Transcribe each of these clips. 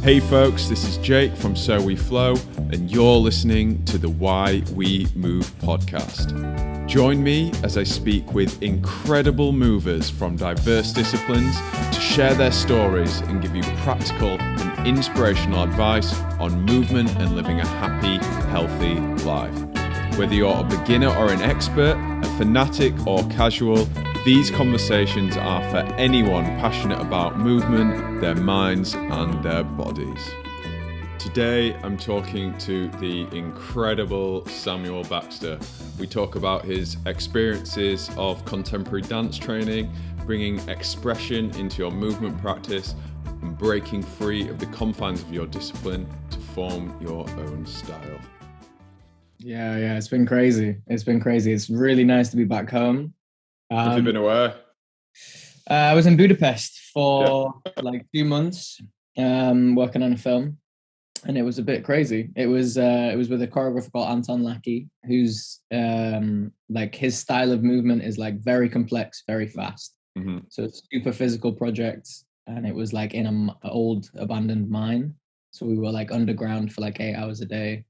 Hey folks, this is Jake from So We Flow, and you're listening to the Why We Move podcast. Join me as I speak with incredible movers from diverse disciplines to share their stories and give you practical and inspirational advice on movement and living a happy, healthy life. Whether you're a beginner or an expert, a fanatic or casual, these conversations are for anyone passionate about movement, their minds and their bodies. Today I'm talking to the incredible Samuel Baxter. We talk about his experiences of contemporary dance training, bringing expression into your movement practice and breaking free of the confines of your discipline to form your own style. Yeah, it's been crazy. It's really nice to be back home. Have you been away? I was in Budapest for like 2 months, working on a film, and it was a bit crazy. It was with a choreographer called Anton Lackey, who's like his style of movement is like very complex, very fast. Mm-hmm. So it's a super physical project, and it was like in an old abandoned mine. So we were like underground for like 8 hours a day,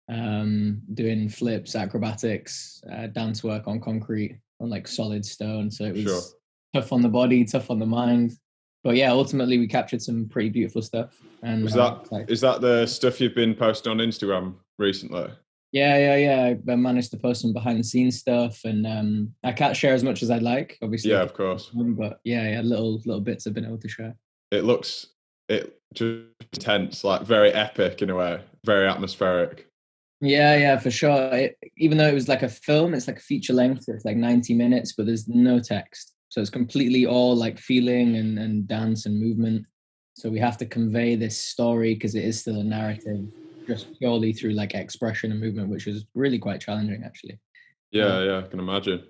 doing flips, acrobatics, dance work on concrete, on like solid stone. So it was tough on the body, tough on the mind. But yeah, ultimately we captured some pretty beautiful stuff. And is that the stuff you've been posting on Instagram recently? Yeah. I managed to post some behind the scenes stuff, and I can't share as much as I'd like, obviously. Yeah, of course. But yeah, little bits I've been able to share. It just intense, like very epic in a way, very atmospheric. Yeah, for sure. Even though it was like a film, it's like a feature length. It's like 90 minutes, but there's no text. So it's completely all like feeling and dance and movement. So we have to convey this story because it is still a narrative, just purely through like expression and movement, which is really quite challenging, actually. Yeah, I can imagine.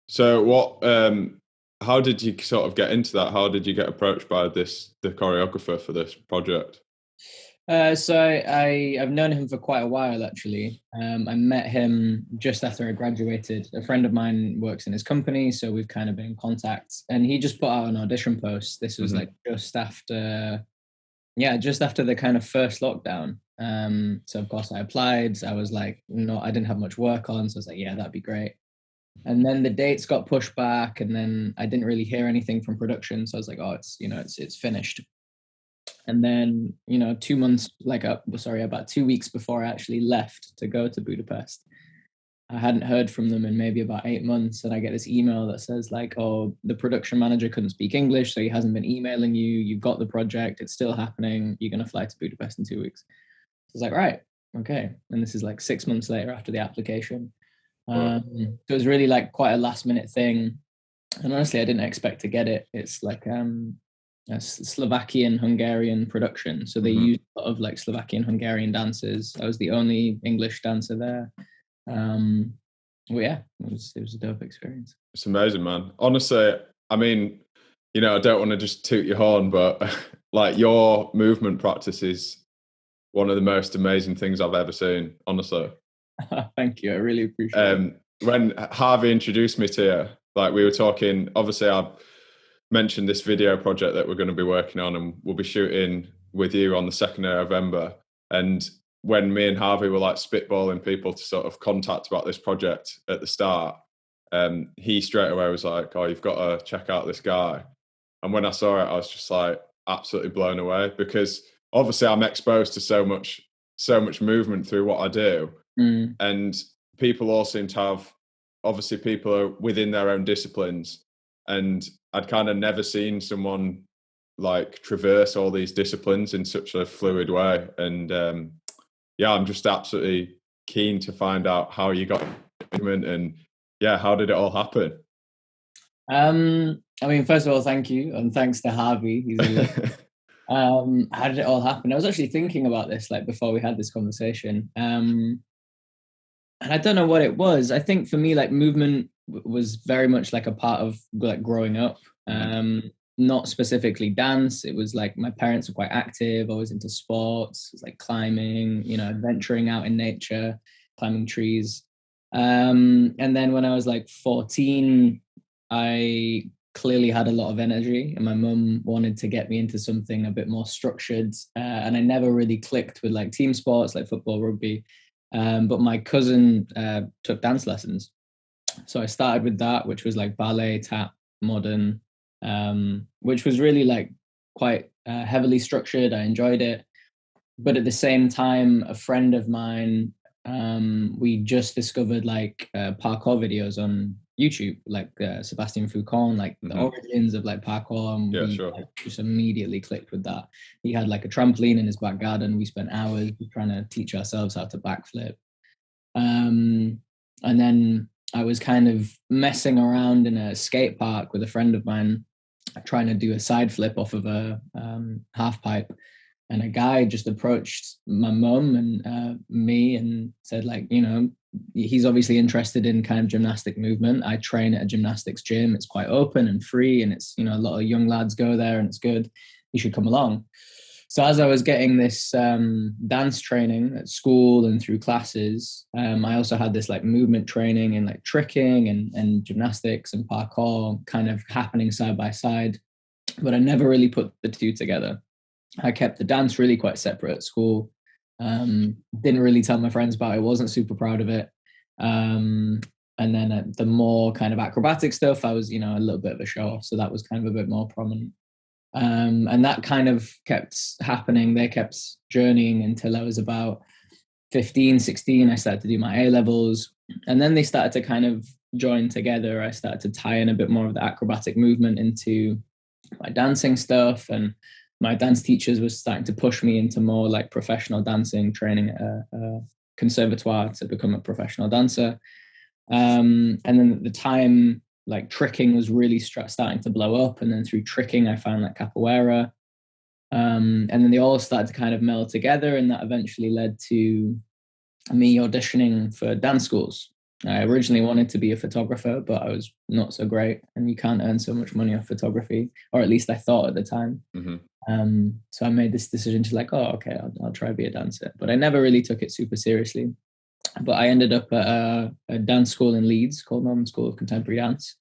So how did you sort of get into that? How did you get approached by the choreographer for this project? So I've known him for quite a while, actually. I met him just after I graduated. A friend of mine works in his company, so we've kind of been in contact. And he just put out an audition post. This was like just after the kind of first lockdown. So of course I applied. I was like, I didn't have much work on, so I was like, yeah, that'd be great. And then the dates got pushed back, and then I didn't really hear anything from production. So I was like, oh, it's finished. And then, 2 months, about 2 weeks before I actually left to go to Budapest, I hadn't heard from them in maybe about 8 months. And I get this email that says like, oh, the production manager couldn't speak English, so he hasn't been emailing you. You've got the project. It's still happening. You're going to fly to Budapest in 2 weeks. I was like, right, okay. And this is like 6 months later after the application. So it was really like quite a last minute thing. And honestly, I didn't expect to get it. It's like a Slovakian Hungarian production, so they used a lot of like Slovakian Hungarian dancers. I was the only English dancer there. Well, yeah, it was a dope experience. It's amazing, man. Honestly, I mean, I don't want to just toot your horn, but like your movement practice is one of the most amazing things I've ever seen, honestly. Thank you, I really appreciate it. When Harvey introduced me to you, like we were talking, obviously I mentioned this video project that we're going to be working on, and we'll be shooting with you on the 2nd of November. And when me and Harvey were like spitballing people to sort of contact about this project at the start, he straight away was like, oh, you've got to check out this guy. And when I saw it, I was just like absolutely blown away, because obviously I'm exposed to so much movement through what I do. And people all seem to have, obviously people are within their own disciplines, and I'd kind of never seen someone like traverse all these disciplines in such a fluid way. And I'm just absolutely keen to find out how you got movement, and how did it all happen? I mean, first of all, thank you, and thanks to Harvey. How did it all happen? I was actually thinking about this like before we had this conversation, and I don't know what it was. I think for me, like movement was very much like a part of like growing up. Not specifically dance. It was like my parents were quite active, always into sports. It was like climbing, venturing out in nature, climbing trees. And then when I was like 14, I clearly had a lot of energy, and my mum wanted to get me into something a bit more structured. And I never really clicked with like team sports like football, rugby. But my cousin took dance lessons. So I started with that, which was like ballet, tap, modern, which was really like quite heavily structured. I enjoyed it. But at the same time, a friend of mine, we just discovered like parkour videos on YouTube, like Sebastian Foucault, like the origins of like parkour. And we like, just immediately clicked with that. He had like a trampoline in his back garden. We spent hours trying to teach ourselves how to backflip. And then I was kind of messing around in a skate park with a friend of mine, trying to do a side flip off of a half pipe. And a guy just approached my mum and me and said, like, you know, he's obviously interested in kind of gymnastic movement. I train at a gymnastics gym. It's quite open and free, and it's, you know, a lot of young lads go there and it's good. You should come along. So as I was getting this dance training at school and through classes, I also had this like movement training and like tricking and gymnastics and parkour kind of happening side by side. But I never really put the two together. I kept the dance really quite separate at school. Didn't really tell my friends about it. Wasn't super proud of it. And then the more kind of acrobatic stuff, I was, you know, a little bit of a show off. So that was kind of a bit more prominent. And that kind of kept happening. They kept journeying until I was about 15, 16. I started to do my A levels. And then they started to kind of join together. I started to tie in a bit more of the acrobatic movement into my dancing stuff. And my dance teachers were starting to push me into more like professional dancing training at a conservatoire to become a professional dancer. And then at the time, like tricking was really starting to blow up. And then through tricking, I found like capoeira. And then they all started to kind of meld together. And that eventually led to me auditioning for dance schools. I originally wanted to be a photographer, but I was not so great. And you can't earn so much money off photography, or at least I thought at the time. So I made this decision to like, oh, okay, I'll try to be a dancer. But I never really took it super seriously. But I ended up at a dance school in Leeds called Northern School of Contemporary Dance.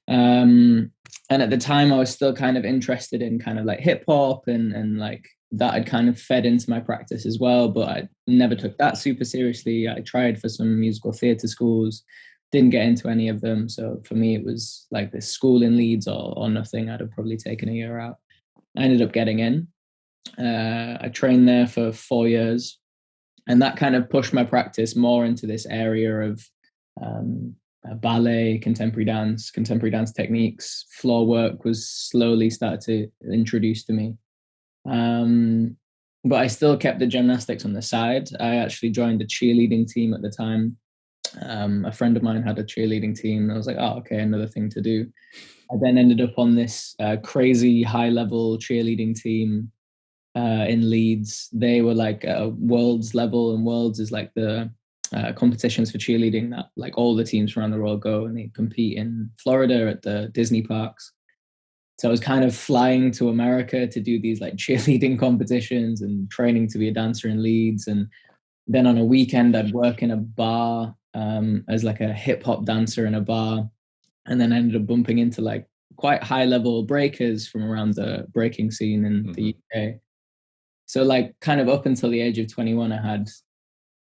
And at the time, I was still kind of interested in kind of like hip hop and like that had kind of fed into my practice as well. But I never took that super seriously. I tried for some musical theatre schools, didn't get into any of them. So for me, it was like this school in Leeds or nothing. I'd have probably taken a year out. I ended up getting in. I trained there for 4 years. And that kind of pushed my practice more into this area of ballet, contemporary dance techniques. Floor work was slowly started to introduce to me. But I still kept the gymnastics on the side. I actually joined a cheerleading team at the time. A friend of mine had a cheerleading team. I was like, oh, okay, another thing to do. I then ended up on this crazy high-level cheerleading team in Leeds. They were like world's level, and worlds is like the competitions for cheerleading that like all the teams around the world go and they compete in Florida at the Disney parks. So I was kind of flying to America to do these like cheerleading competitions and training to be a dancer in Leeds. And then on a weekend, I'd work in a bar as like a hip hop dancer in a bar. And then I ended up bumping into like quite high level breakers from around the breaking scene in the UK. So like kind of up until the age of 21, I had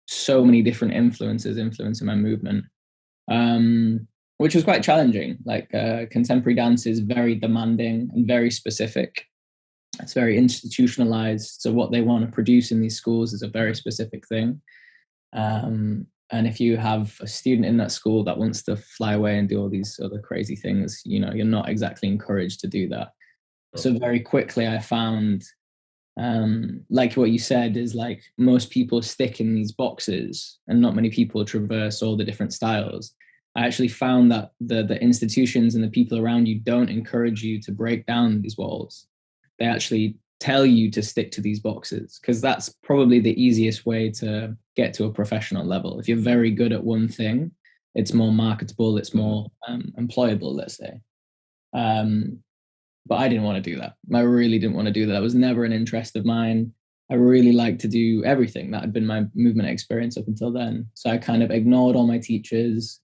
so many different influences influencing my movement, which was quite challenging. Like contemporary dance is very demanding and very specific. It's very institutionalized. So what they want to produce in these schools is a very specific thing. And if you have a student in that school that wants to fly away and do all these other crazy things, you know, you're not exactly encouraged to do that. So very quickly I found, like what you said, is like most people stick in these boxes and not many people traverse all the different styles. I actually found that the institutions and the people around you don't encourage you to break down these walls. They actually tell you to stick to these boxes because that's probably the easiest way to get to a professional level. If you're very good at one thing, it's more marketable, it's more employable, let's say. But I didn't want to do that. I really didn't want to do that. That was never an interest of mine. I really liked to do everything. That had been my movement experience up until then. So I kind of ignored all my teachers.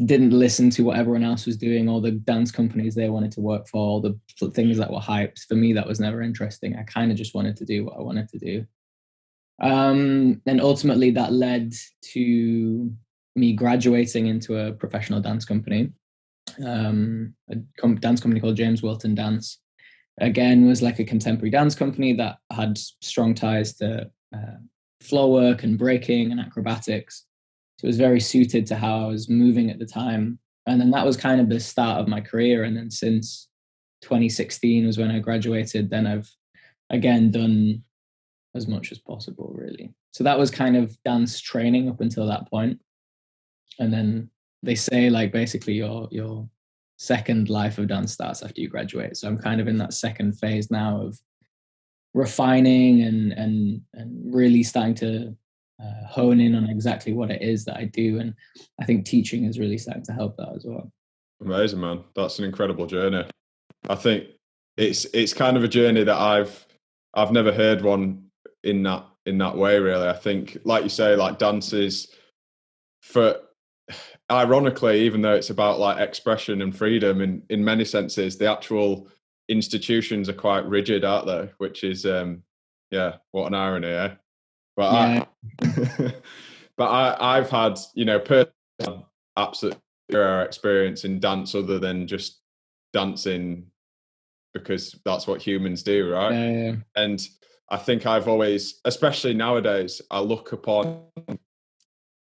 didn't listen to what everyone else was doing, all the dance companies they wanted to work for, all the things that were hyped. For me, that was never interesting. I kind of just wanted to do what I wanted to do. And ultimately that led to me graduating into a professional dance company, dance company called James Wilton Dance. Again, was like a contemporary dance company that had strong ties to floor work and breaking and acrobatics. So it was very suited to how I was moving at the time. And then that was kind of the start of my career. And then since 2016 was when I graduated, then I've again done as much as possible, really. So that was kind of dance training up until that point. And then they say like basically your second life of dance starts after you graduate. So I'm kind of in that second phase now of refining and really starting to hone in on exactly what it is that I do. And I think teaching is really starting to help that as well. Amazing, man. That's an incredible journey. I think it's kind of a journey that I've never heard one in that way, really. I think, like you say, like dances, for ironically, even though it's about like expression and freedom in many senses, the actual institutions are quite rigid, aren't they? Which is what an irony, eh? But Yeah. I've had, personal absolute zero experience in dance other than just dancing because that's what humans do, right? Yeah. And I think I've always, especially nowadays, I look upon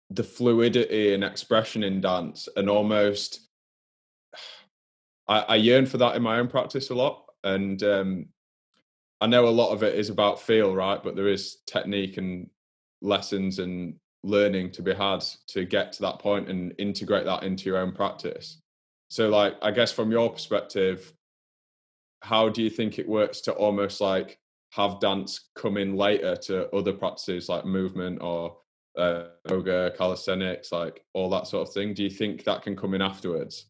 the fluidity and expression in dance and almost I yearn for that in my own practice a lot. And I know a lot of it is about feel, right? But there is technique and lessons and learning to be had to get to that point and integrate that into your own practice. So like, I guess from your perspective, how do you think it works to almost like have dance come in later to other practices like movement or yoga, calisthenics, like all that sort of thing? Do you think that can come in afterwards?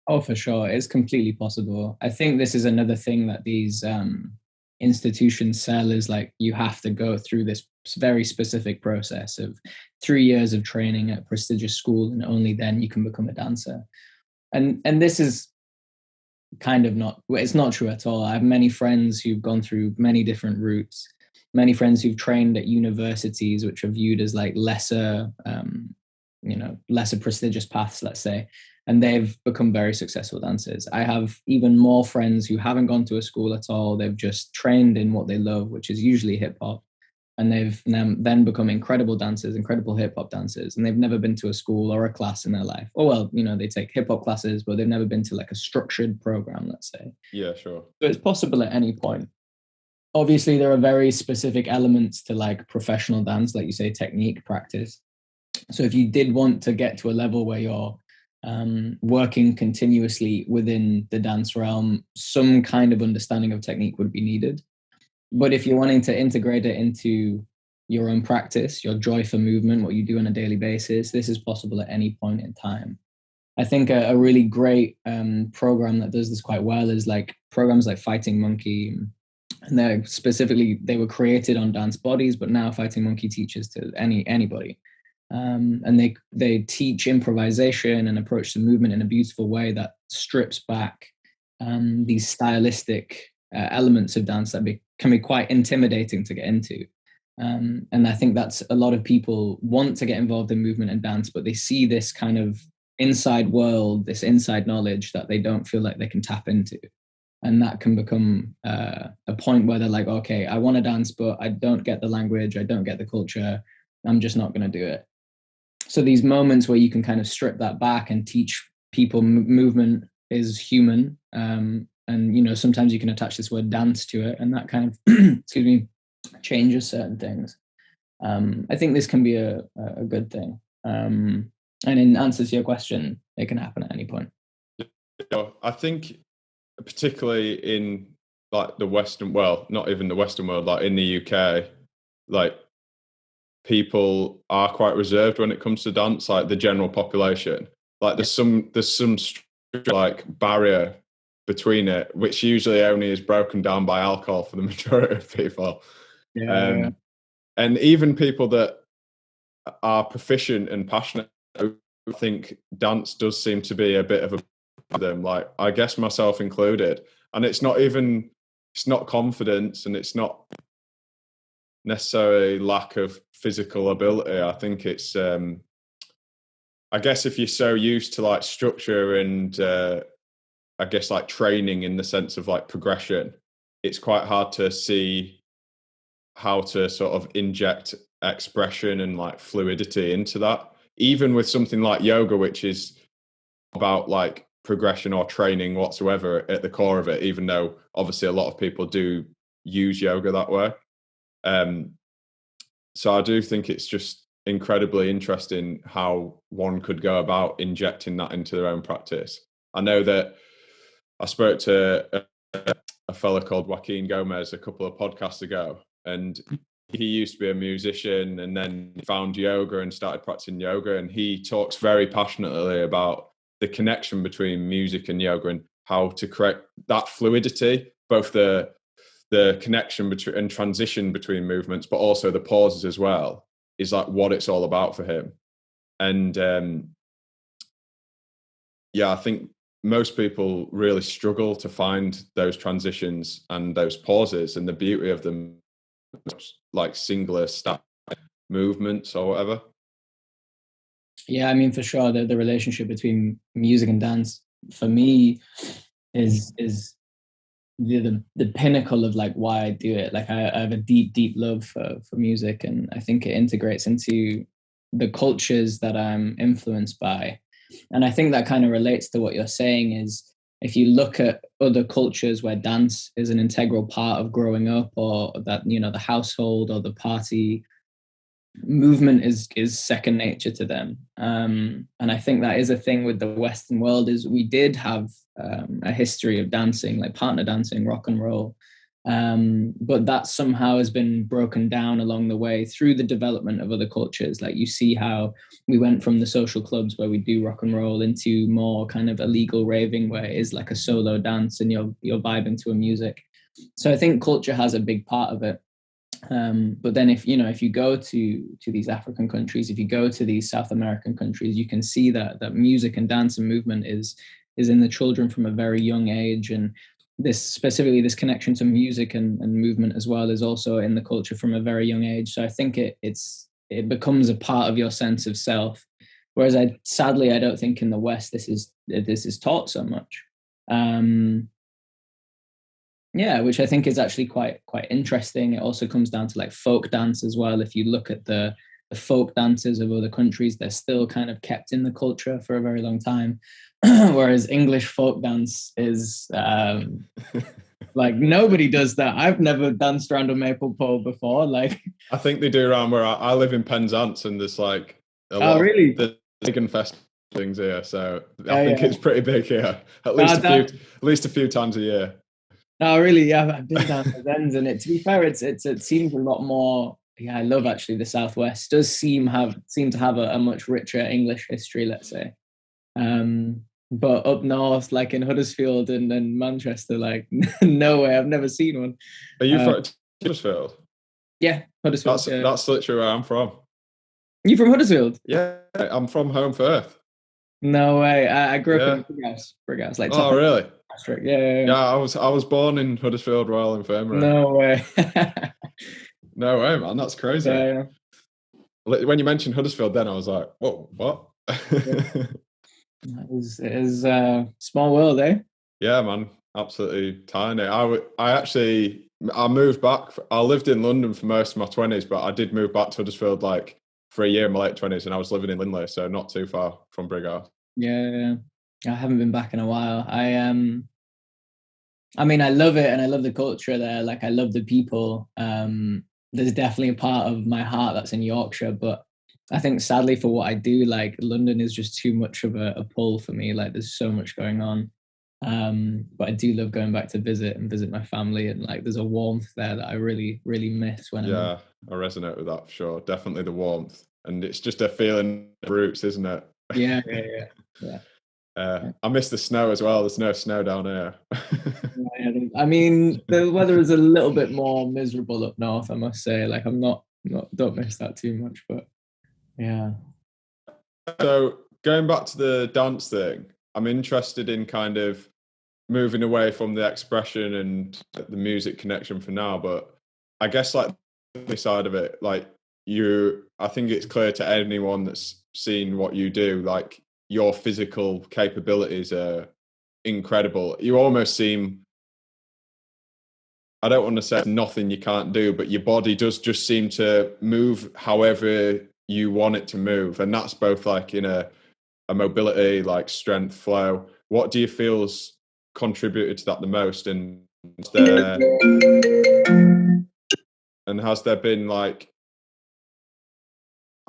Oh, for sure. It's completely possible. I think this is another thing that these institutions sell is like you have to go through this very specific process of 3 years of training at a prestigious school, and only then you can become a dancer. And this is kind of not, it's not true at all. I have many friends who've gone through many different routes, many friends who've trained at universities, which are viewed as like lesser, lesser prestigious paths, let's say, and they've become very successful dancers. I have even more friends who haven't gone to a school at all. They've just trained in what they love, which is usually hip hop. And they've then become incredible dancers, incredible hip hop dancers. And they've never been to a school or a class in their life. Or, well, they take hip hop classes, but they've never been to like a structured program, let's say. Yeah, sure. So it's possible at any point. Obviously, there are very specific elements to like professional dance, like you say, technique practice. So if you did want to get to a level where you're working continuously within the dance realm, some kind of understanding of technique would be needed. But if you're wanting to integrate it into your own practice, your joy for movement, what you do on a daily basis, this is possible at any point in time. I think a really great program that does this quite well is like programs like Fighting Monkey. And they were created on dance bodies, but now Fighting Monkey teaches to anybody. And they teach improvisation and approach to movement in a beautiful way that strips back these stylistic elements of dance that can be quite intimidating to get into. And I think that's a lot of people want to get involved in movement and dance, but they see this kind of inside world, this inside knowledge that they don't feel like they can tap into. And that can become a point where they're like, okay, I want to dance, but I don't get the language, I don't get the culture, I'm just not going to do it. So these moments where you can kind of strip that back and teach people movement is human. And, sometimes you can attach this word dance to it, and that kind of, changes certain things. I think this can be a good thing. And in answer to your question, it can happen at any point. I think particularly in like the Western, well, not even the Western world, like in the UK, like people are quite reserved when it comes to dance, like the general population. Like there's some like barrier between it, which usually only is broken down by alcohol for the majority of people. And even people that are proficient and passionate think dance does seem to be a bit of a them, like I guess myself included. And it's not confidence, and it's not necessarily lack of physical ability. I think it's I guess if you're so used to like structure and I guess like training in the sense of like progression, it's quite hard to see how to sort of inject expression and like fluidity into that, even with something like yoga, which is about like progression or training whatsoever at the core of it, even though obviously a lot of people do use yoga that way. So I do think it's just incredibly interesting how one could go about injecting that into their own practice. I know that I spoke to a fella called Joaquin Gomez a couple of podcasts ago, and he used to be a musician and then found yoga and started practicing yoga. And he talks very passionately about the connection between music and yoga and how to create that fluidity, both the connection between and transition between movements, but also the pauses as well, is like what it's all about for him. And I think most people really struggle to find those transitions and those pauses, and the beauty of them, like singular step movements or whatever. Yeah, I mean, for sure, the relationship between music and dance for me is the pinnacle of like why I do it. Like I have a deep love for music, and I think it integrates into the cultures that I'm influenced by. And I think that kind of relates to what you're saying is, if you look at other cultures where dance is an integral part of growing up, or that, you know, the household or the party, movement is second nature to them. And I think that is a thing with the Western world, is we did have a history of dancing, like partner dancing, rock and roll. But that somehow has been broken down along the way through the development of other cultures. Like you see how we went from the social clubs where we do rock and roll into more kind of illegal raving, where it is like a solo dance and you're vibing to a music. So I think culture has a big part of it. But then if you go to these African countries, if you go to these South American countries, you can see that music and dance and movement is in the children from a very young age. And specifically this connection to music and movement as well is also in the culture from a very young age. So I think it becomes a part of your sense of self. Whereas sadly I don't think in the West this is taught so much. Yeah, which I think is actually quite interesting. It also comes down to like folk dance as well. If you look at the folk dances of other countries, they're still kind of kept in the culture for a very long time. Whereas English folk dance is like nobody does that. I've never danced around a maple pole before. Like I think they do around where I live in Penzance, and there's like a lot really? of the Pagan fest things here. So I think it's pretty big here. At least a few times a year. No, really, yeah, I've been down to ends, and to be fair, it seems a lot more. Yeah, I love actually the Southwest. Does seem to have a much richer English history, let's say. But up north, like in Huddersfield and Manchester, like no way, I've never seen one. Are you from Huddersfield? Yeah, Huddersfield. That's literally where I'm from. You from Huddersfield? Yeah, I'm from Home Firth. No way. I grew up in Brighouse, like. Oh, really? Yeah. I was born in Huddersfield Royal Infirmary. No way. No way, man. That's crazy. Yeah. When you mentioned Huddersfield, then I was like, whoa, what? It is a small world, eh? Yeah, man. Absolutely tiny. I moved back. I lived in London for most of my 20s, but I did move back to Huddersfield like for a year in my late 20s, and I was living in Lindley, so not too far from Brighouse. Yeah. I haven't been back in a while. I mean, I love it, and I love the culture there. Like, I love the people. There's definitely a part of my heart that's in Yorkshire, but I think sadly for what I do, like London is just too much of a pull for me. Like, there's so much going on. But I do love going back to visit my family, and like there's a warmth there that I really, really miss when I resonate with that for sure. Definitely the warmth, and it's just a feeling of roots, isn't it? Yeah. I miss the snow as well. There's no snow down here. I mean, the weather is a little bit more miserable up north, I must say. Like, I'm don't miss that too much, but yeah. So going back to the dance thing, I'm interested in kind of moving away from the expression and the music connection for now, but I guess like the side of it, like I think it's clear to anyone that's seen what you do, like your physical capabilities are incredible. You almost seem, I don't want to say nothing you can't do, but your body does just seem to move however you want it to move. And that's both like in a mobility, like strength, flow. What do you feel's contributed to that the most? And has there been like,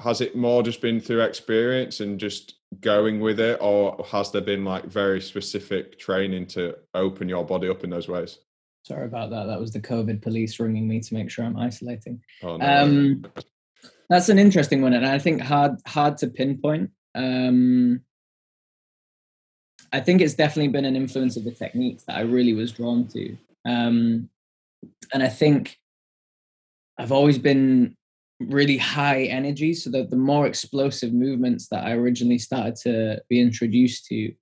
has it more just been through experience and just going with it, or has there been like very specific training to open your body up in those ways? Sorry about that. That was the COVID police ringing me to make sure I'm isolating. Oh, no. That's an interesting one, and I think hard to pinpoint. I think it's definitely been an influence of the techniques that I really was drawn to. And I think I've always been really high energy, so that the more explosive movements that I originally started to be introduced to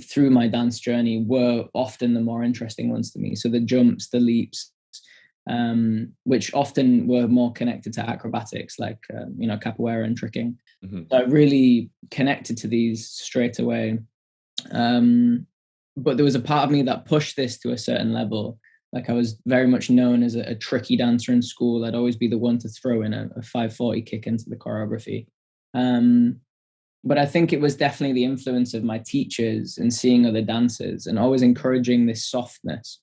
through my dance journey were often the more interesting ones to me. So the jumps, the leaps, which often were more connected to acrobatics, like capoeira and tricking. Mm-hmm. So I really connected to these straight away. But there was a part of me that pushed this to a certain level. Like I was very much known as a tricky dancer in school. I'd always be the one to throw in a 540 kick into the choreography. But I think it was definitely the influence of my teachers and seeing other dancers and always encouraging this softness.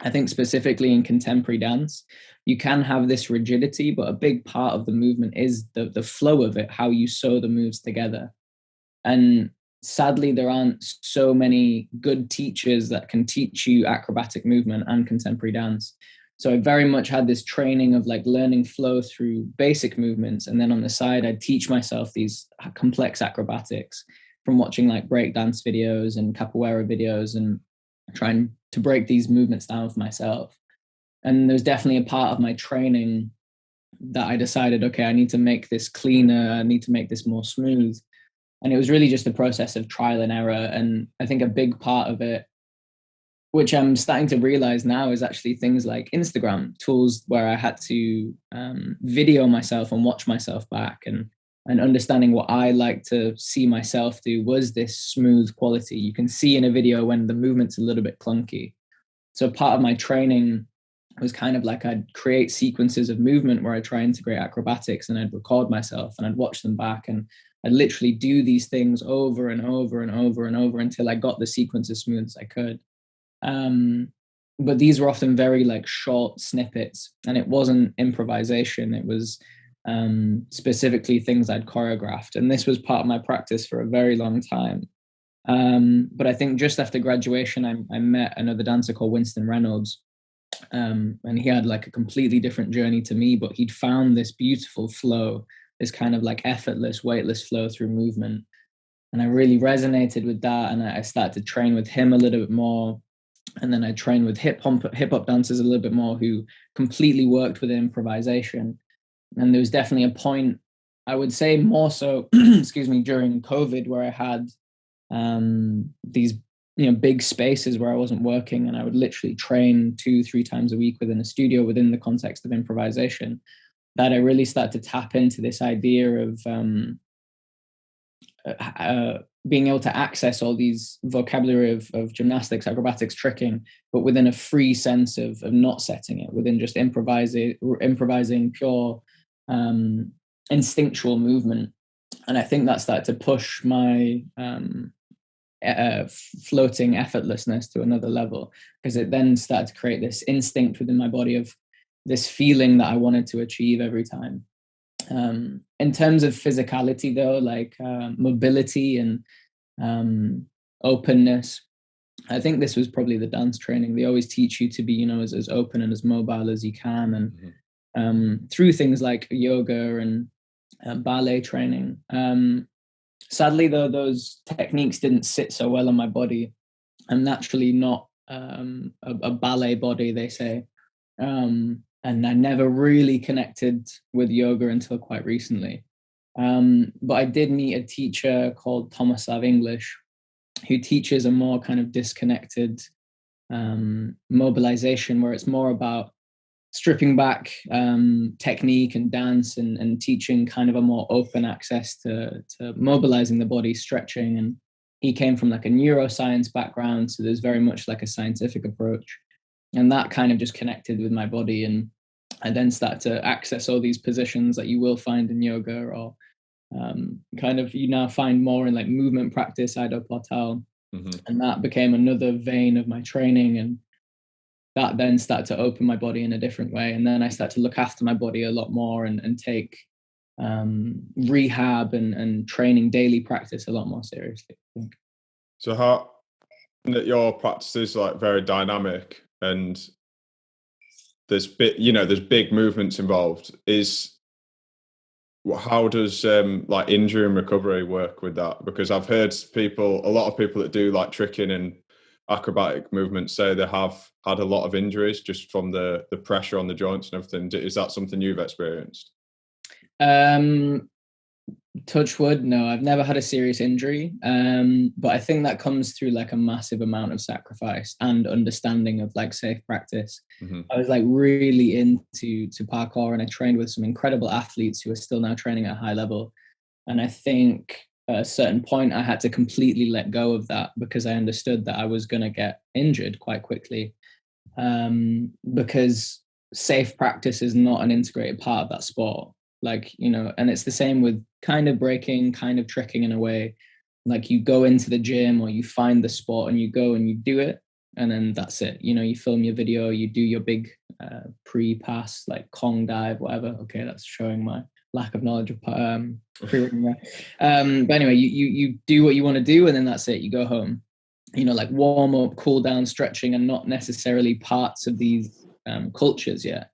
I think specifically in contemporary dance, you can have this rigidity, but a big part of the movement is the flow of it, how you sew the moves together. And sadly, there aren't so many good teachers that can teach you acrobatic movement and contemporary dance. So I very much had this training of like learning flow through basic movements. And then on the side, I'd teach myself these complex acrobatics from watching like break dance videos and capoeira videos and trying to break these movements down for myself. And there's definitely a part of my training that I decided, okay, I need to make this cleaner. I need to make this more smooth. And it was really just a process of trial and error. And I think a big part of it, which I'm starting to realize now, is actually things like Instagram tools where I had to video myself and watch myself back, and understanding what I like to see myself do was this smooth quality. You can see in a video when the movement's a little bit clunky. So part of my training was kind of like I'd create sequences of movement where I try and integrate acrobatics, and I'd record myself and I'd watch them back, and I'd literally do these things over and over and over and over until I got the sequence as smooth as I could. But these were often very like short snippets, and it wasn't improvisation. It was specifically things I'd choreographed. And this was part of my practice for a very long time. But I think just after graduation, I met another dancer called Winston Reynolds. And he had like a completely different journey to me, but he'd found this beautiful flow, this kind of like effortless, weightless flow through movement. And I really resonated with that. And I started to train with him a little bit more. And then I trained with hip hop dancers a little bit more, who completely worked with improvisation. And there was definitely a point, I would say more so, excuse me, during COVID, where I had these big spaces where I wasn't working, and I would literally train 2-3 times a week within a studio within the context of improvisation, that I really started to tap into this idea of being able to access all these vocabulary of gymnastics, acrobatics, tricking, but within a free sense of not setting it, within just improvising pure instinctual movement. And I think that started to push my floating effortlessness to another level, because it then started to create this instinct within my body of this feeling that I wanted to achieve every time. In terms of physicality, though, like mobility and openness, I think this was probably the dance training. They always teach you to be, as open and as mobile as you can, and through things like yoga and ballet training. Sadly, though, those techniques didn't sit so well on my body. I'm naturally not a ballet body, they say. And I never really connected with yoga until quite recently. But I did meet a teacher called Tomislav English, who teaches a more kind of disconnected mobilization, where it's more about stripping back technique and dance, and teaching kind of a more open access to mobilizing the body, stretching. And he came from like a neuroscience background, so there's very much like a scientific approach. And that kind of just connected with my body. And I then started to access all these positions that you will find in yoga, or kind of you now find more in like movement practice, Ido Portal. And that became another vein of my training. And that then started to open my body in a different way. And then I started to look after my body a lot more, and take rehab and training, daily practice a lot more seriously, I think. So how that your practice is like very dynamic, and there's big movements involved. How does like injury and recovery work with that? Because I've heard a lot of people that do like tricking and acrobatic movements say they have had a lot of injuries just from the pressure on the joints and everything. Is that something you've experienced? Touch wood, no, I've never had a serious injury. But I think that comes through like a massive amount of sacrifice and understanding of like safe practice. I was like really into parkour, and I trained with some incredible athletes who are still now training at a high level. And I think at a certain point I had to completely let go of that, because I understood that I was going to get injured quite quickly. Because safe practice is not an integrated part of that sport. Like, and it's the same with kind of breaking, kind of tricking in a way. Like you go into the gym or you find the sport and you go and you do it, and then that's it. You film your video, you do your big pre-pass, like Kong dive, whatever. Okay, that's showing my lack of knowledge of pre-running there. But anyway, you do what you want to do, and then that's it. You go home. Like warm up, cool down, stretching, and not necessarily parts of these cultures yet.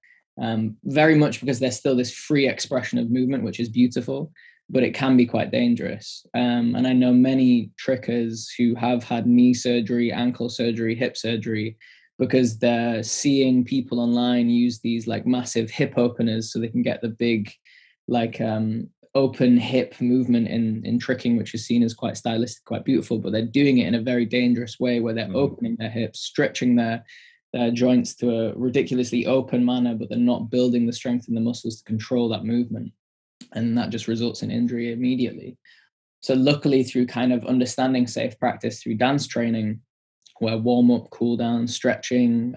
Very much because there's still this free expression of movement, which is beautiful, but it can be quite dangerous. And I know many trickers who have had knee surgery, ankle surgery, hip surgery, because they're seeing people online use these like massive hip openers so they can get the big like open hip movement in tricking, which is seen as quite stylistic, quite beautiful, but they're doing it in a very dangerous way, where they're opening their hips, stretching their joints to a ridiculously open manner, but they're not building the strength in the muscles to control that movement. And that just results in injury immediately. So luckily, through kind of understanding safe practice through dance training, where warm up, cool down, stretching,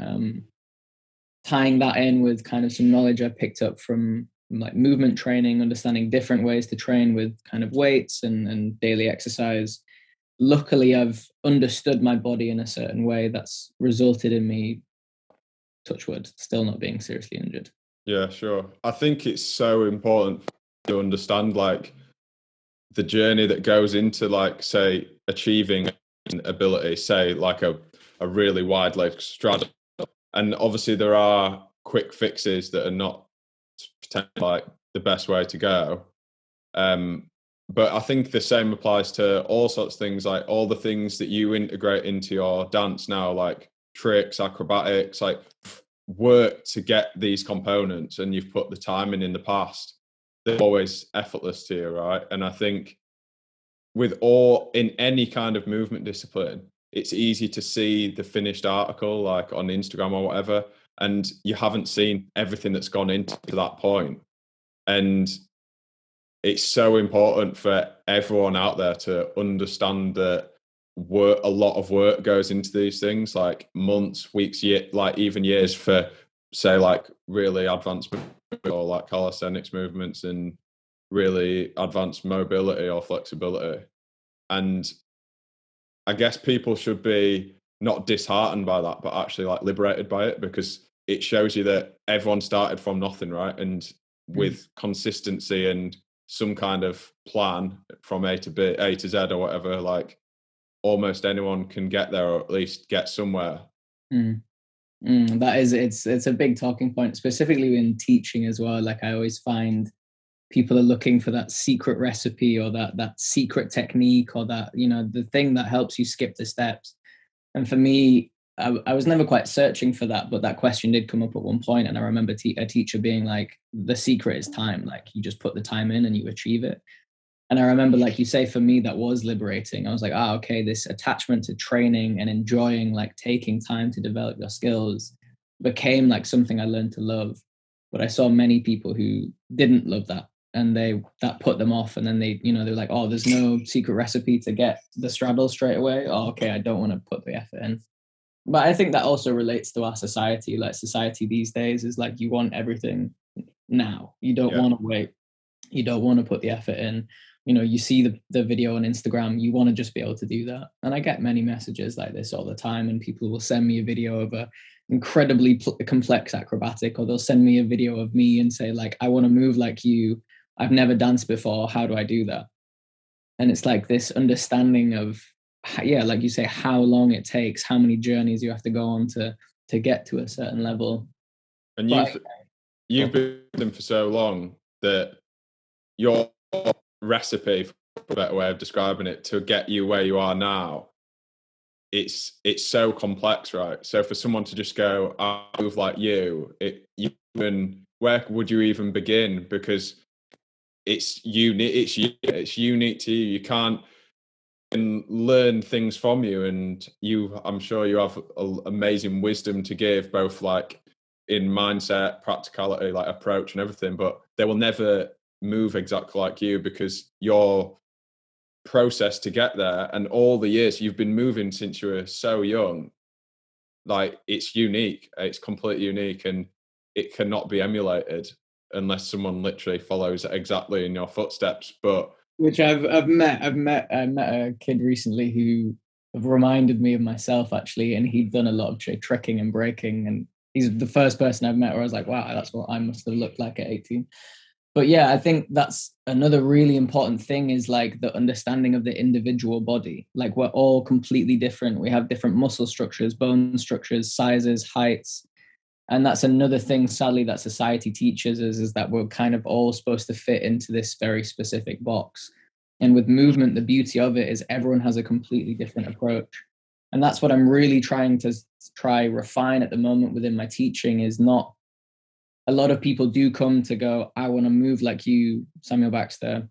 tying that in with kind of some knowledge I picked up from like movement training, understanding different ways to train with kind of weights and daily exercise. Luckily, I've understood my body in a certain way that's resulted in me, touch wood, still not being seriously injured. Yeah, sure. I think it's so important to understand like the journey that goes into like, say, achieving an ability, say like a really wide leg straddle. And obviously there are quick fixes that are not like the best way to go. But I think the same applies to all sorts of things, like all the things that you integrate into your dance now, like tricks, acrobatics, like work to get these components, and you've put the time in the past. They're always effortless to you, right? And I think in any kind of movement discipline, it's easy to see the finished article, like on Instagram or whatever, and you haven't seen everything that's gone into that point. And it's so important for everyone out there to understand that a lot of work goes into these things, like months, weeks, like even years, for say like really advanced or like calisthenics movements and really advanced mobility or flexibility. And I guess people should be not disheartened by that, but actually like liberated by it, because it shows you that everyone started from nothing, right? And with consistency and some kind of plan from A to Z or whatever, like almost anyone can get there, or at least get somewhere. That is, it's a big talking point, specifically in teaching as well. Like I always find people are looking for that secret recipe, or that secret technique, or that, the thing that helps you skip the steps. And for me, I was never quite searching for that, but that question did come up at one point, and I remember a teacher being like, the secret is time. Like, you just put the time in and you achieve it. And I remember, like you say, for me, that was liberating. I was like, okay, this attachment to training and enjoying, like taking time to develop your skills became like something I learned to love. But I saw many people who didn't love that, and that put them off. And then they're like, oh, there's no secret recipe to get the straddle straight away. Oh, okay, I don't want to put the effort in. But I think that also relates to our society. Like, society these days is like, you want everything now. You don't want to wait. You don't want to put the effort in. You see the video on Instagram, you want to just be able to do that. And I get many messages like this all the time, and people will send me a video of a incredibly complex acrobatic, or they'll send me a video of me and say, like, I want to move like you. I've never danced before. How do I do that? And it's like this understanding of, like you say, how long it takes, how many journeys you have to go on to get to a certain level. And you've been with them for so long that your recipe, for a better way of describing it, to get you where you are now, it's so complex, right? So for someone to just go, I move like you, where would you even begin? Because it's unique. It's unique to you. You can't learn things from you, and I'm sure you have amazing wisdom to give, both like in mindset, practicality, like approach and everything, but they will never move exactly like you, because your process to get there and all the years you've been moving since you were so young, like, it's unique. It's completely unique, and it cannot be emulated unless someone literally follows exactly in your footsteps. But which I met a kid recently who reminded me of myself, actually, and he'd done a lot of trekking and breaking, and he's the first person I've met where I was like, wow, that's what I must have looked like at 18. But yeah, I think that's another really important thing, is like the understanding of the individual body. Like, we're all completely different. We have different muscle structures, bone structures, sizes, heights. And that's another thing, sadly, that society teaches us, is that we're kind of all supposed to fit into this very specific box. And with movement, the beauty of it is everyone has a completely different approach. And that's what I'm really trying to refine at the moment within my teaching, is not, a lot of people do come to go, I want to move like you, Samuel Baxter.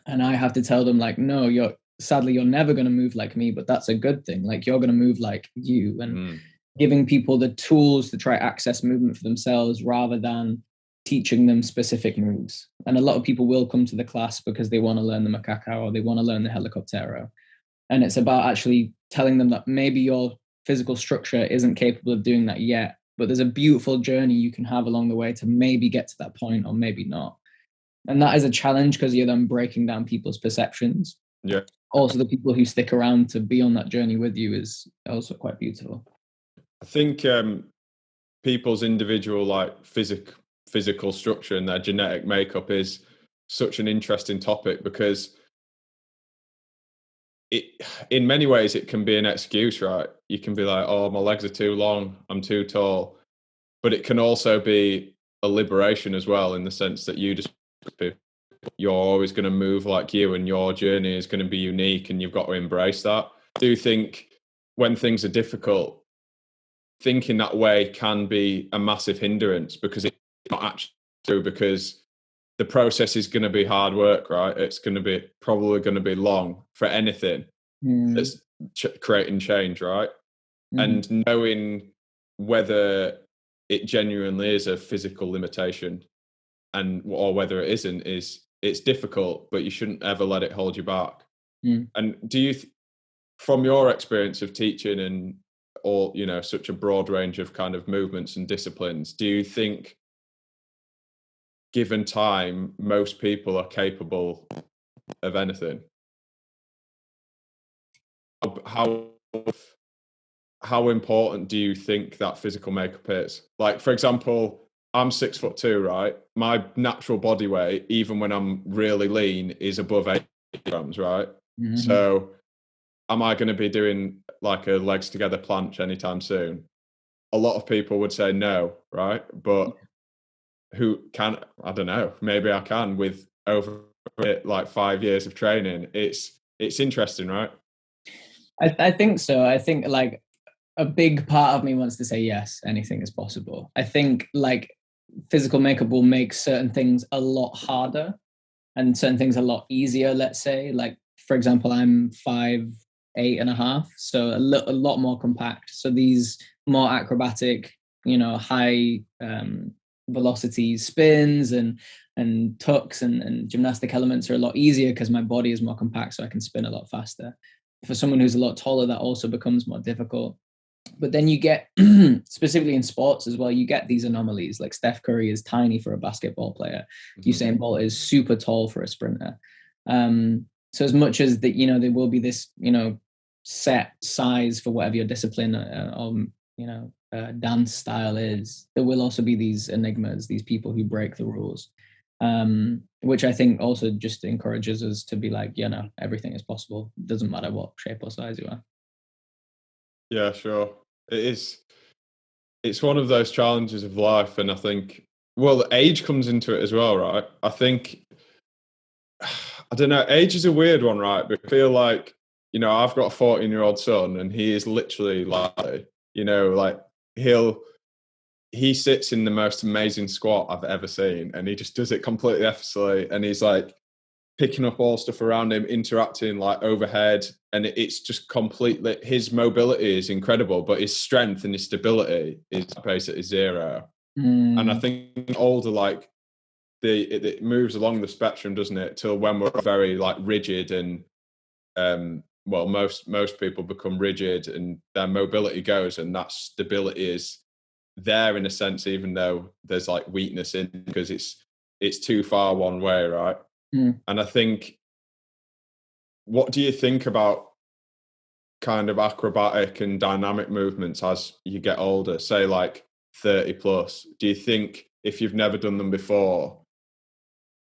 And I have to tell them, like, no, sadly, you're never going to move like me, but that's a good thing. Like, you're going to move like you. And giving people the tools to try access movement for themselves, rather than teaching them specific moves. And a lot of people will come to the class because they want to learn the macaca, or they want to learn the helicoptero. And it's about actually telling them that maybe your physical structure isn't capable of doing that yet, but there's a beautiful journey you can have along the way to maybe get to that point, or maybe not. And that is a challenge, because you're then breaking down people's perceptions. Yeah. Also, the people who stick around to be on that journey with you is also quite beautiful. I think people's individual, like, physical structure and their genetic makeup is such an interesting topic, because in many ways it can be an excuse, right? You can be like, oh, my legs are too long, I'm too tall. But it can also be a liberation as well, in the sense that you're always going to move like you, and your journey is going to be unique, and you've got to embrace that. I do think when things are difficult, thinking that way can be a massive hindrance, because it's not actually true, because the process is going to be hard work, right? It's probably going to be long for anything that's creating change, right? And knowing whether it genuinely is a physical limitation or whether it isn't, it's difficult, but you shouldn't ever let it hold you back. And do you, from your experience of teaching and all, such a broad range of kind of movements and disciplines, do you think, given time, most people are capable of anything? How important do you think that physical makeup is? Like, for example, I'm 6'2", right? My natural body weight, even when I'm really lean, is above 80 grams, right? So am I going to be doing like a legs together planche anytime soon? A lot of people would say no, right? But who can, I don't know, maybe I can with over like 5 years of training. It's interesting, right? I think so. I think, like, a big part of me wants to say yes, anything is possible. I think like physical makeup will make certain things a lot harder and certain things a lot easier. Let's say, like for example, I'm 5'8.5", so a lot more compact. So these more acrobatic, high velocity spins and tucks and gymnastic elements are a lot easier because my body is more compact, so I can spin a lot faster. For someone who's a lot taller, that also becomes more difficult. But then you get, specifically in sports as well, you get these anomalies. Like Steph Curry is tiny for a basketball player. Usain Bolt is super tall for a sprinter. So as much as that, there will be this, set size for whatever your discipline or dance style is, there will also be these enigmas, these people who break the rules, which I think also just encourages us to be like, everything is possible. It doesn't matter what shape or size you are. Yeah, sure. It is. It's one of those challenges of life, and I think, well, age comes into it as well, right? I think, I don't know, age is a weird one, right? But I feel like, I've got a 14-year-old son, and he is literally like, like he sits in the most amazing squat I've ever seen, and he just does it completely effortlessly, and he's like picking up all stuff around him, interacting like overhead, and it's just completely, his mobility is incredible, but his strength and his stability is basically zero. And I think older, like it moves along the spectrum, doesn't it, till when we're very like rigid and well, most people become rigid and their mobility goes, and that stability is there in a sense, even though there's like weakness in, because it's too far one way, right? And I think, what do you think about kind of acrobatic and dynamic movements as you get older, say like 30 plus? Do you think if you've never done them before,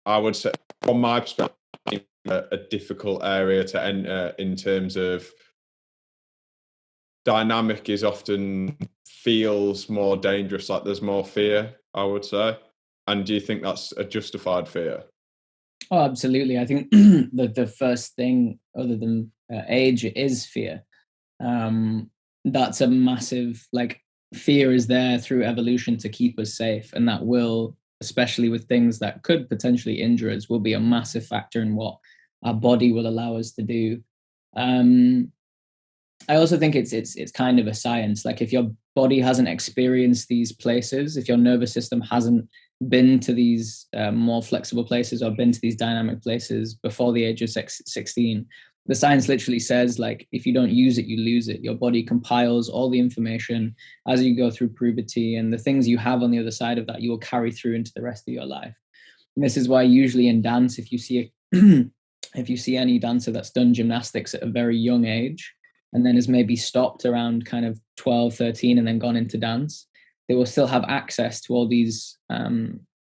I would say from my perspective, a difficult area to enter in terms of dynamic is often feels more dangerous, like there's more fear, I would say. And do you think that's a justified fear? Oh, absolutely. I think the first thing, other than age, is fear. That's a massive, like, fear is there through evolution to keep us safe, and that will, especially with things that could potentially injure us, will be a massive factor in what our body will allow us to do. I also think it's kind of a science. Like, if your body hasn't experienced these places, if your nervous system hasn't been to these more flexible places or been to these dynamic places before the age of 16, the science literally says, like, if you don't use it, you lose it. Your body compiles all the information as you go through puberty, and the things you have on the other side of that, you will carry through into the rest of your life. And this is why usually in dance, if you see if you see any dancer that's done gymnastics at a very young age and then has maybe stopped around kind of 12, 13 and then gone into dance, they will still have access to all these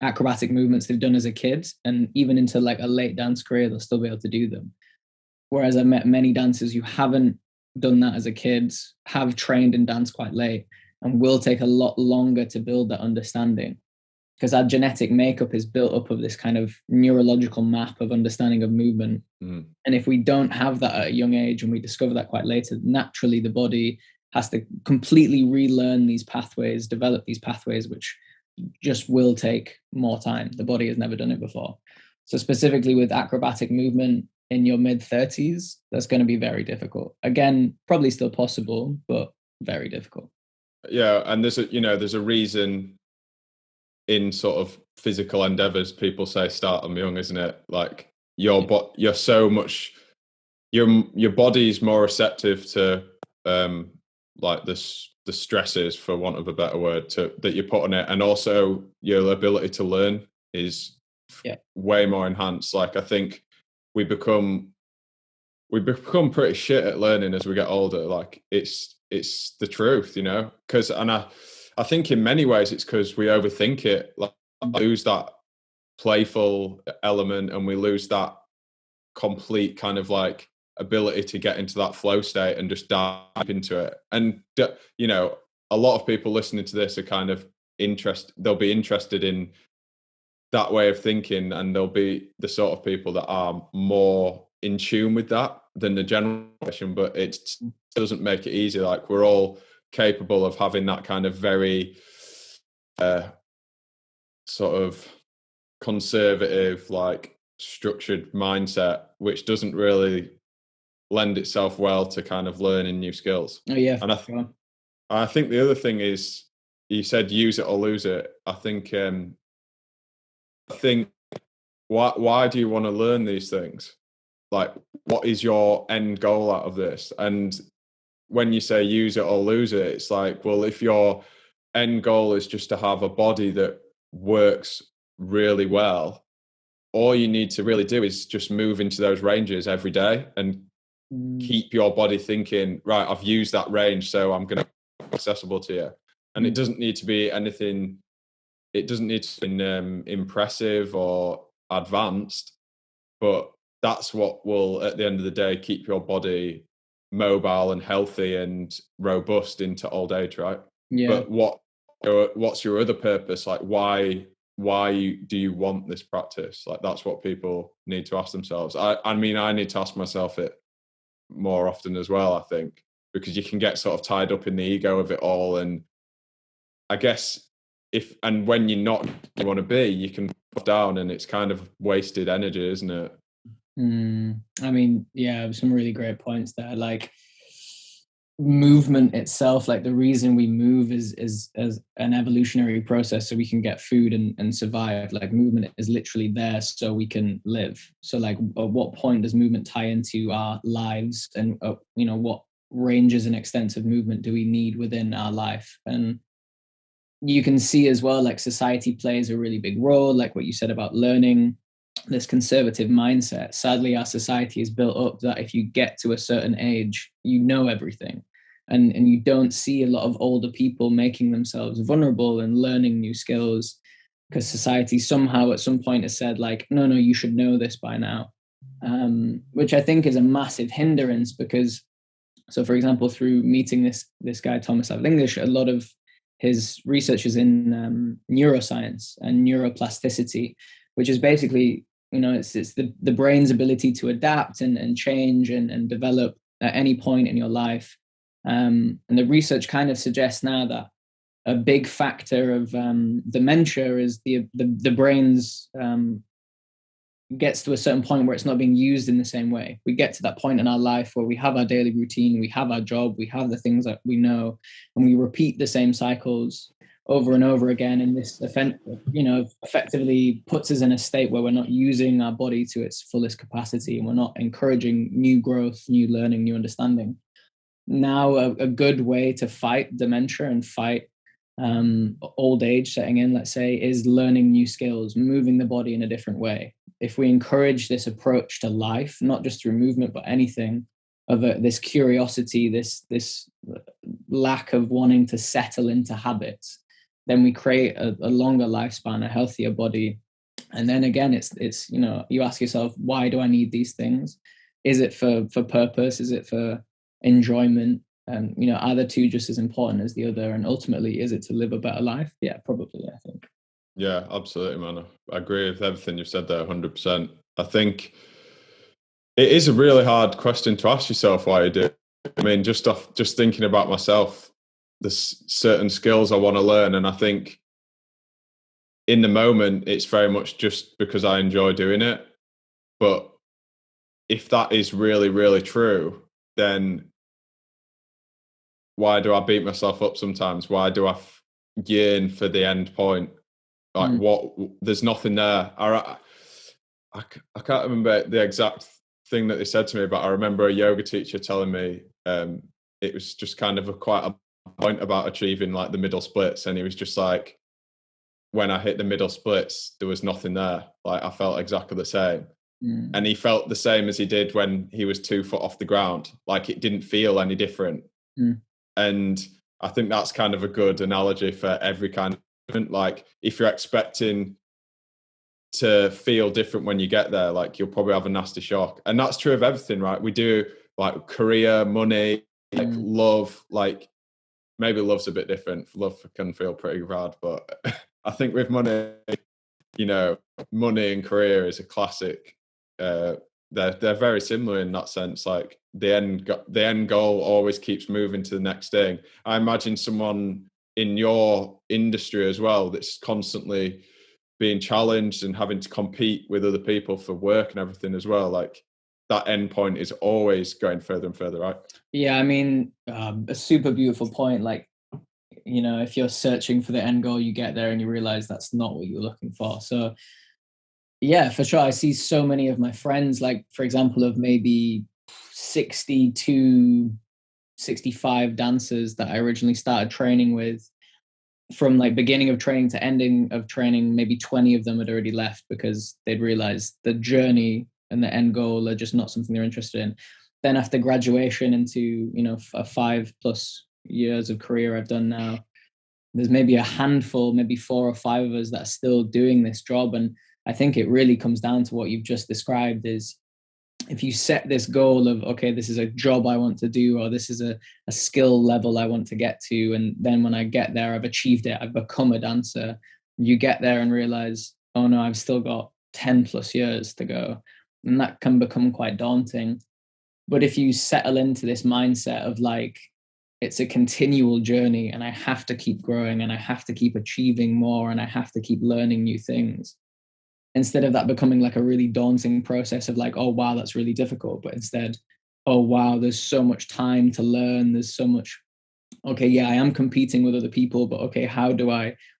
acrobatic movements they've done as a kid, and even into like a late dance career, they'll still be able to do them. Whereas I've met many dancers who haven't done that as a kid, have trained in dance quite late, and will take a lot longer to build that understanding, because our genetic makeup is built up of this kind of neurological map of understanding of movement. And if we don't have that at a young age and we discover that quite later, naturally the body has to completely relearn these pathways, develop these pathways, which just will take more time. The body has never done it before. So specifically with acrobatic movement in your mid-30s, that's going to be very difficult. Again, probably still possible, but very difficult. Yeah, and there's a reason in sort of physical endeavors people say start them young, isn't it? Like you're so much, your body's more receptive to like the stresses, for want of a better word, that you put on it, and also your ability to learn is way more enhanced. Like, I think we become pretty shit at learning as we get older. Like, it's the truth, because, and I think in many ways it's because we overthink it, like lose that playful element, and we lose that complete kind of like ability to get into that flow state and just dive into it. And a lot of people listening to this are kind of they'll be interested in that way of thinking, and they'll be the sort of people that are more in tune with that than the general question. But it doesn't make it easy. Like, we're all capable of having that kind of very sort of conservative, like structured mindset, which doesn't really lend itself well to kind of learning new skills. Oh yeah, And sure. I think the other thing is, you said use it or lose it. I think why do you want to learn these things? Like, what is your end goal out of this? And when you say use it or lose it, it's like, well, if your end goal is just to have a body that works really well, all you need to really do is just move into those ranges every day and keep your body thinking, right, I've used that range, so I'm going to be accessible to you. And it doesn't need to be anything, it doesn't need to be impressive or advanced, but that's what will, at the end of the day, keep your body mobile and healthy and robust into old age, right? Yeah. But what's your other purpose? Like, why do you want this practice? Like, that's what people need to ask themselves. I mean, I need to ask myself it more often as well, I think, because you can get sort of tied up in the ego of it all. And I guess when you're not where you want to be, you can put down, and it's kind of wasted energy, isn't it? I mean, yeah, some really great points there. Like, movement itself, like the reason we move is as an evolutionary process so we can get food and survive. Like, movement is literally there so we can live. So like, at what point does movement tie into our lives? And what ranges and extents of movement do we need within our life? And you can see as well, like, society plays a really big role, like what you said about learning. This conservative mindset, sadly, our society is built up that if you get to a certain age, you know everything. And you don't see a lot of older people making themselves vulnerable and learning new skills, because society somehow at some point has said, like, no, you should know this by now. Which I think is a massive hindrance, because, so for example, through meeting this guy, Thomas English, a lot of his research is in neuroscience and neuroplasticity, which is basically, it's the brain's ability to adapt and change and develop at any point in your life. And the research kind of suggests now that a big factor of dementia is the brain's gets to a certain point where it's not being used in the same way. We get to that point in our life where we have our daily routine, we have our job, we have the things that we know, and we repeat the same cycles over and over again. And this, effectively puts us in a state where we're not using our body to its fullest capacity, and we're not encouraging new growth, new learning, new understanding. Now, a good way to fight dementia and fight old age setting in, let's say, is learning new skills, moving the body in a different way. If we encourage this approach to life, not just through movement, but anything, of this curiosity, this lack of wanting to settle into habits, then we create a longer lifespan, a healthier body. And then again, it's you ask yourself, why do I need these things? Is it for purpose? Is it for enjoyment? And are the two just as important as the other? And ultimately, is it to live a better life? Yeah, probably, I think. Yeah, absolutely, man. I agree with everything you've said there, 100%. I think it is a really hard question to ask yourself why you do. I mean, just thinking about myself, there's certain skills I want to learn, and I think in the moment it's very much just because I enjoy doing it. But if that is really, really true, then why do I beat myself up sometimes? Why do I yearn for the end point? Like, what? There's nothing there. I can't remember the exact thing that they said to me, but I remember a yoga teacher telling me it was just kind of quite a point about achieving like the middle splits, and he was just like, when I hit the middle splits, there was nothing there. Like, I felt exactly the same. And he felt the same as he did when he was 2 foot off the ground. Like, it didn't feel any different. And I think that's kind of a good analogy for every kind of movement. Like, if you're expecting to feel different when you get there, like, you'll probably have a nasty shock. And that's true of everything, right? We do, like, career, money, like love. Like, maybe love's a bit different. Love can feel pretty rad, but I think with money, money and career is a classic they're very similar in that sense. Like the end goal always keeps moving to the next thing. I imagine someone in your industry as well that's constantly being challenged and having to compete with other people for work and everything as well. Like that end point is always going further and further, right? Yeah, I mean, a super beautiful point. Like, if you're searching for the end goal, you get there and you realize that's not what you're looking for. So yeah, for sure. I see so many of my friends, like, for example, of maybe 60 to 65 dancers that I originally started training with. From like beginning of training to ending of training, maybe 20 of them had already left because they'd realized the journey and the end goal are just not something they're interested in. Then after graduation into, a 5+ years of career I've done now, there's maybe a handful, maybe 4 or 5 of us that are still doing this job. And I think it really comes down to what you've just described is, if you set this goal of, okay, this is a job I want to do, or this is a skill level I want to get to, and then when I get there, I've achieved it, I've become a dancer, you get there and realize, oh no, I've still got 10+ years to go. And that can become quite daunting. But if you settle into this mindset of like, it's a continual journey and I have to keep growing and I have to keep achieving more and I have to keep learning new things, instead of that becoming like a really daunting process of like, oh wow, that's really difficult, but instead, oh wow, there's so much time to learn, there's so much, okay, yeah, I am competing with other people, but okay,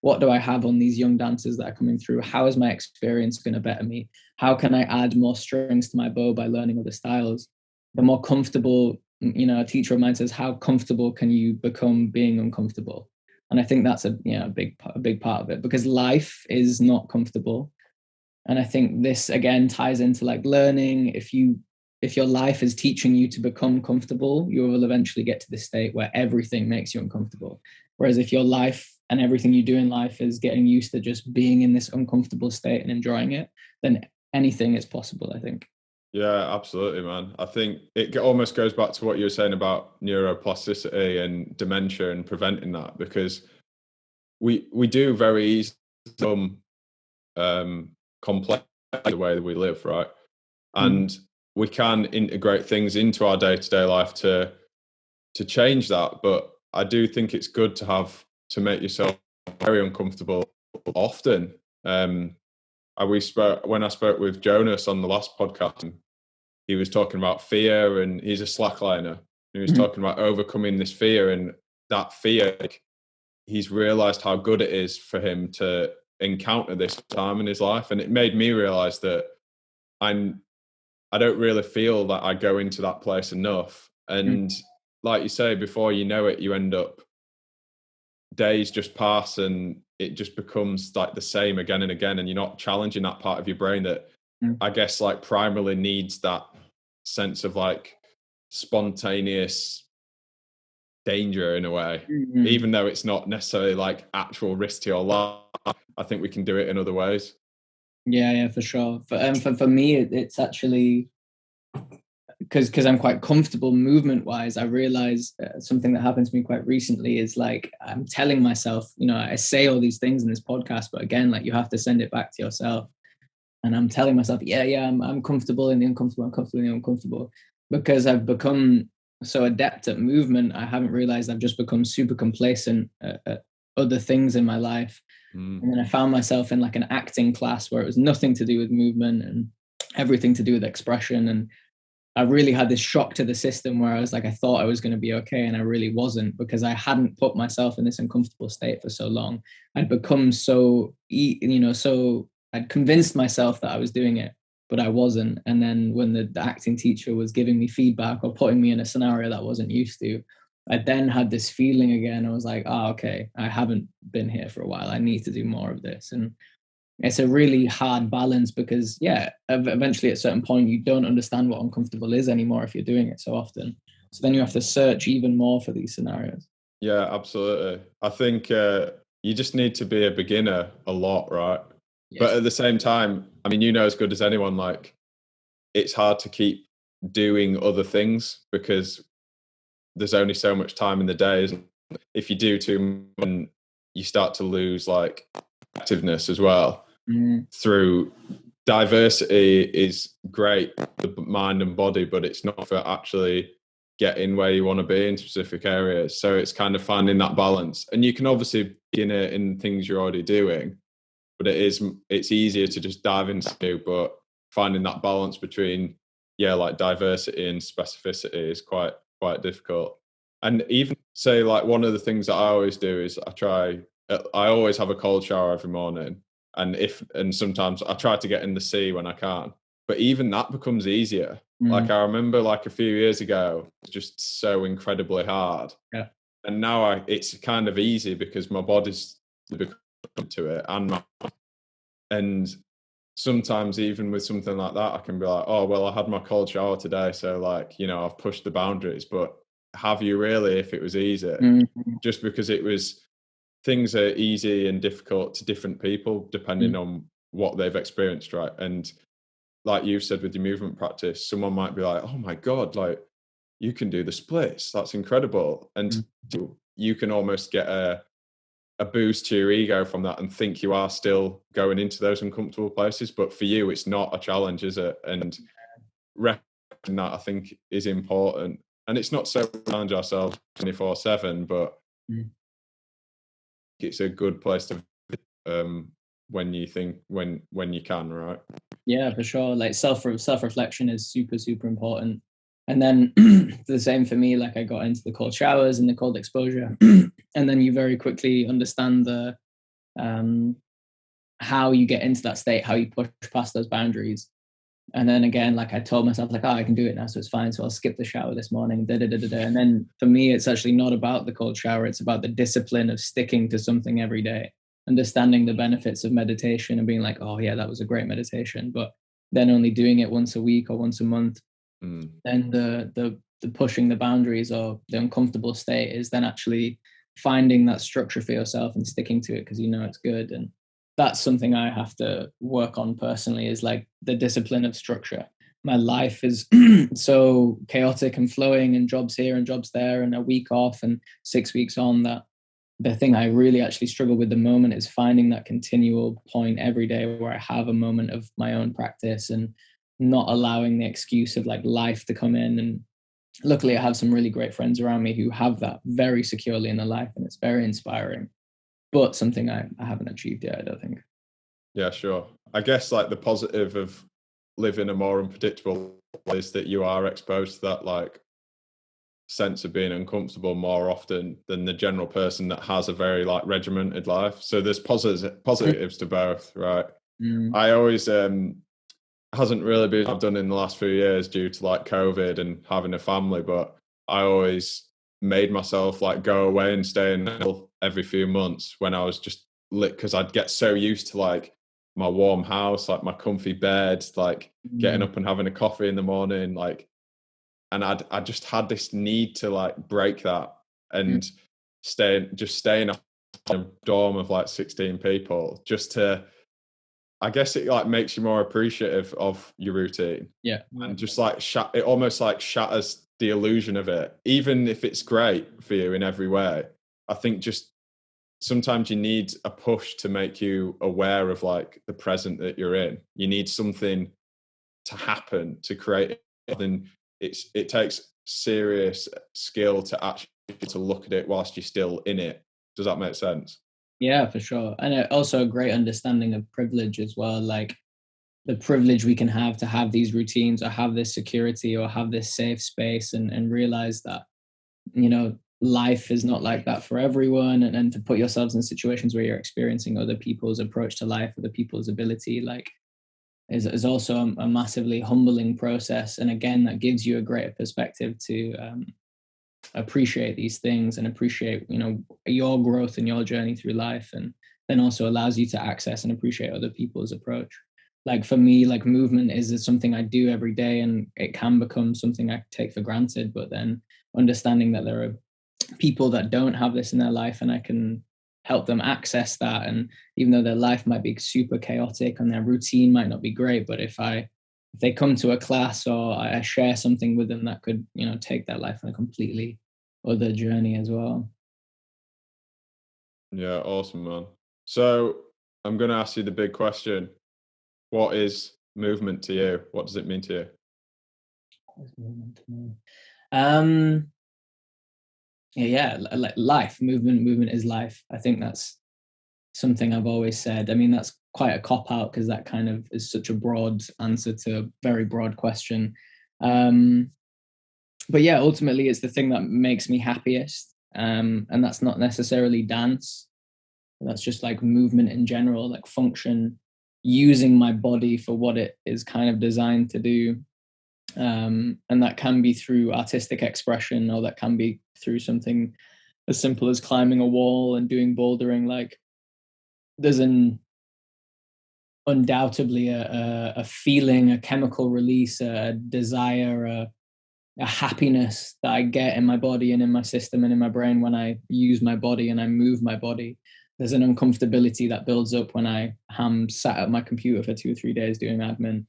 what do I have on these young dancers that are coming through? How is my experience going to better me? How can I add more strings to my bow by learning other styles? The more comfortable, a teacher of mine says, how comfortable can you become being uncomfortable? And I think that's a big part of it, because life is not comfortable. And I think this again ties into like learning. If your life is teaching you to become comfortable, you will eventually get to this state where everything makes you uncomfortable. Whereas if your life and everything you do in life is getting used to just being in this uncomfortable state and enjoying it, then anything is possible, I think. Yeah, absolutely, man. I think it almost goes back to what you were saying about neuroplasticity and dementia and preventing that, because we do very easily become complex the way that we live, right? And we can integrate things into our day-to-day life to change that. But I do think it's good to make yourself very uncomfortable often. When I spoke with Jonas on the last podcast, he was talking about fear, and he's a slackliner. He was talking about overcoming this fear, and that fear, like, he's realized how good it is for him to encounter this time in his life. And it made me realize that I don't really feel that I go into that place enough. And like you say, before you know it, you end up, days just pass and it just becomes like the same again and again. And you're not challenging that part of your brain that I guess like primarily needs that sense of like spontaneous danger in a way, even though it's not necessarily like actual risk to your life. I think we can do it in other ways. Yeah, for sure. For me, it's actually because I'm quite comfortable movement wise. I realize something that happened to me quite recently is like, I'm telling myself, I say all these things in this podcast, but again, like, you have to send it back to yourself. And I'm telling myself, I'm comfortable in the uncomfortable, I'm comfortable in the uncomfortable, because I've become so adept at movement. I haven't realized I've just become super complacent at other things in my life. And then I found myself in like an acting class where it was nothing to do with movement and everything to do with expression. And I really had this shock to the system where I was like, I thought I was going to be okay, and I really wasn't, because I hadn't put myself in this uncomfortable state for so long. I'd become I'd convinced myself that I was doing it, but I wasn't. And then when the acting teacher was giving me feedback or putting me in a scenario that I wasn't used to, I then had this feeling again. I was like, okay, I haven't been here for a while. I need to do more of this. And it's a really hard balance, because eventually at a certain point, you don't understand what uncomfortable is anymore if you're doing it so often. So then you have to search even more for these scenarios. Yeah, absolutely. I think you just need to be a beginner a lot, right? Yes. But at the same time, I mean, as good as anyone, like, it's hard to keep doing other things because there's only so much time in the day. If you do too much, you start to lose like activeness as well through diversity is great for the mind and body, but it's not for actually getting where you want to be in specific areas. So it's kind of finding that balance. And you can obviously begin it in things you're already doing, but it's easier to just dive into, but finding that balance between, yeah, like diversity and specificity is quite difficult. And even say, like, one of the things that I always do is I always have a cold shower every morning, and sometimes I try to get in the sea when I can, but even that becomes easier. Like, I remember, like, a few years ago, it's just so incredibly hard, Yeah. and now it's kind of easy because my body's become to it, and sometimes even with something like that, I can be like, oh, well, I had my cold shower today, so, like, I've pushed the boundaries. But have you really, if it was easy? Just because things are easy and difficult to different people depending on what they've experienced, right? And like you've said with your movement practice, someone might be like, oh my God, like, you can do the splits, that's incredible. And you can almost get a boost to your ego from that and think you are still going into those uncomfortable places. But for you, it's not a challenge, is it? And recognizing that, I think, is important. And it's not so we challenge ourselves 24/7, but it's a good place to when you think when you can, right? Yeah, for sure. Like self-reflection is super, super important. And then the same for me, like I got into the cold showers and the cold exposure. And then you very quickly understand the how you get into that state, how you push past those boundaries. And then again, like I told myself, like, oh, I can do it now, so it's fine. So I'll skip the shower this morning. And then for me, it's actually not about the cold shower. It's about the discipline of sticking to something every day, understanding the benefits of meditation and being like, oh yeah, that was a great meditation. But then only doing it once a week or once a month. Then the pushing the boundaries or the uncomfortable state is then actually finding that structure for yourself and sticking to it because you know it's good. And that's something I have to work on personally, is like the discipline of structure. My life is so chaotic and flowing, and jobs here and jobs there and a week off and 6 weeks on, that the thing I really actually struggle with the moment is finding that continual point every day where I have a moment of my own practice and not allowing the excuse of like life to come in. And luckily I have some really great friends around me who have that very securely in their life, and it's very inspiring, but something I haven't achieved yet, I don't think. Yeah, sure. I guess, like, the positive of living a more unpredictable is that you are exposed to that, like, sense of being uncomfortable more often than the general person that has a very, like, regimented life. So there's positives to both, right? I always hasn't really been I've done in the last few years due to, like, COVID and having a family, but I always made myself, like, go away and stay in every few months when I was just lit, because I'd get so used to, like, my warm house, like my comfy bed, like getting up and having a coffee in the morning, like, and I just had this need to, like, break that and stay in a dorm of like 16 people, just to, I guess it, like, makes you more appreciative of your routine. Yeah. And just, like, it almost, like, shatters the illusion of it, even if it's great for you in every way. I think just sometimes you need a push to make you aware of, like, the present that you're in. You need something to happen to create it. Then it takes serious skill to actually to look at it whilst you're still in it. Does that make sense? Yeah, for sure. And also a great understanding of privilege as well, like the privilege we can have to have these routines or have this security or have this safe space, and realize that, life is not like that for everyone. And to put yourselves in situations where you're experiencing other people's approach to life, other people's ability, like is also a massively humbling process. And again, that gives you a greater perspective to appreciate these things and appreciate your growth and your journey through life, and then also allows you to access and appreciate other people's approach. Like for me, like movement is something I do every day, and it can become something I take for granted, but then understanding that there are people that don't have this in their life and I can help them access that. And even though their life might be super chaotic and their routine might not be great, but if they come to a class or I share something with them, that could, take their life on a completely other journey as well. Yeah, awesome, man. So I'm going to ask you the big question. what is movement to you? What does it mean to you? What is movement to me? Yeah, like life. Movement is life. I think that's something I've always said. I mean, that's quite a cop out because that kind of is such a broad answer to a very broad question. But yeah, ultimately, it's the thing that makes me happiest, and that's not necessarily dance. That's just like movement in general, like function, using my body for what it is kind of designed to do. And that can be through artistic expression, or that can be through something as simple as climbing a wall and doing bouldering. Like there's undoubtedly a feeling, a chemical release, a desire, a happiness that I get in my body and in my system and in my brain when I use my body and I move my body. There's an uncomfortability that builds up when I am sat at my computer for 2 or 3 days doing admin.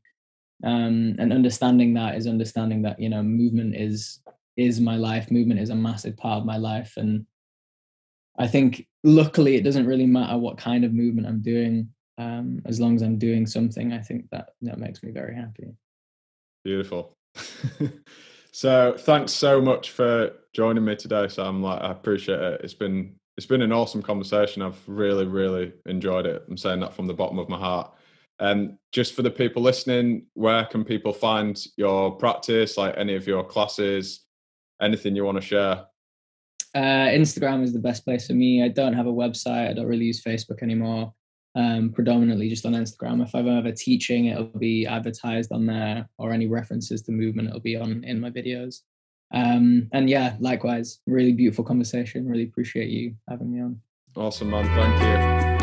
And understanding that is understanding that, you know, movement is my life. Movement is a massive part of my life. And I think luckily it doesn't really matter what kind of movement I'm doing. As long as I'm doing something, I think that makes me very happy. Beautiful. So thanks so much for joining me today, Sam. Like, I appreciate it. It's been an awesome conversation. I've really, really enjoyed it. I'm saying that from the bottom of my heart. And just for the people listening, where can people find your practice, like any of your classes, anything you want to share? Instagram is the best place for me. I don't have a website. I don't really use Facebook anymore. Predominantly just on Instagram. If I'm ever teaching, it'll be advertised on there, or any references to movement, it'll be in my videos. And yeah, likewise, really beautiful conversation. Really appreciate you having me on. Awesome, man. Thank you.